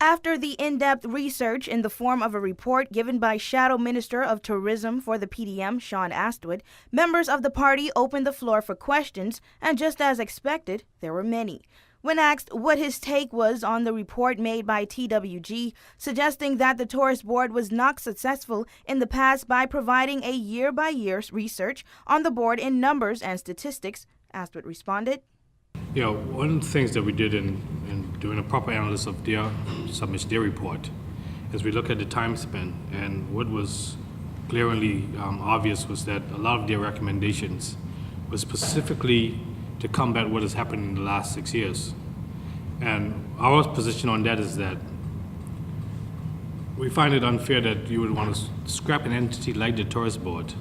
After the in-depth research in the form of a report given by Shadow Minister of Tourism for the PDM, Sean Astwood, members of the party opened the floor for questions, and just as expected, there were many. When asked what his take was on the report made by TWG, suggesting that the Tourist Board was not successful in the past by providing a year-by-year research on the board in numbers and statistics, Astwood responded. One of the things that we did in doing a proper analysis of their report is we look at the time spent, and what was glaringly obvious was that a lot of their recommendations were specifically to combat what has happened in the last 6 years. And our position on that is that we find it unfair that you would want to scrap an entity like the Tourist Board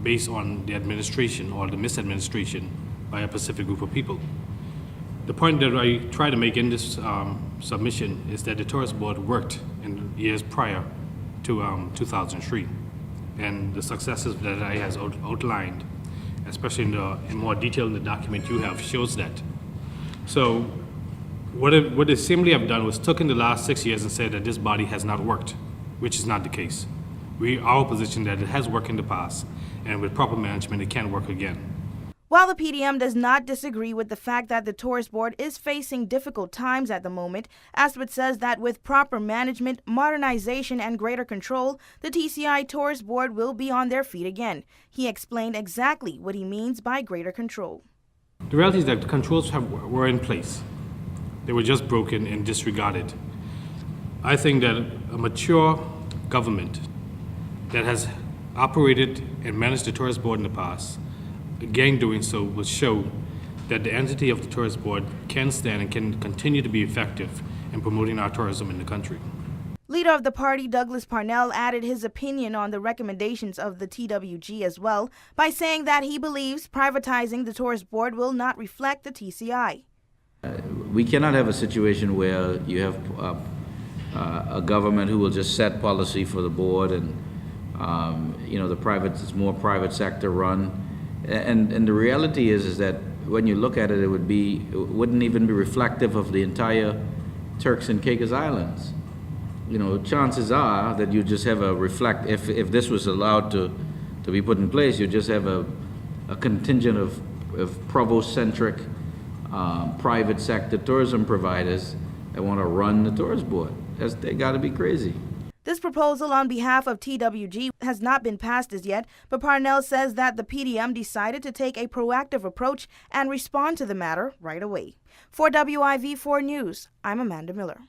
based on the administration or the misadministration by a specific group of people. The point that I try to make in this submission is that the Tourist Board worked in years prior to 2003, and the successes that I has outlined, especially in more detail in the document you have, shows that. So what they simply have done was took in the last 6 years and said that this body has not worked, which is not the case. Our position that it has worked in the past, and with proper management it can work again. While the PDM does not disagree with the fact that the Tourist Board is facing difficult times at the moment, Astwood says that with proper management, modernization, and greater control, the TCI Tourist Board will be on their feet again. He explained exactly what he means by greater control. The reality is that the controls were in place. They were just broken and disregarded. I think that a mature government that has operated and managed the Tourist Board in the past, again doing so, will show that the entity of the Tourist Board can stand and can continue to be effective in promoting our tourism in the country. Leader of the party, Douglas Parnell, added his opinion on the recommendations of the TWG as well by saying that he believes privatizing the Tourist Board will not reflect the TCI. We cannot have a situation where you have a government who will just set policy for the board, and it's more private sector run. And the reality is that when you look at it, it wouldn't even be reflective of the entire Turks and Caicos Islands. Chances are that you just have if this was allowed to be put in place, you just have a contingent of provost-centric private sector tourism providers that want to run the Tourist Board. They got to be crazy. This proposal on behalf of TWG has not been passed as yet, but Parnell says that the PDM decided to take a proactive approach and respond to the matter right away. For WIV4 News, I'm Amanda Miller.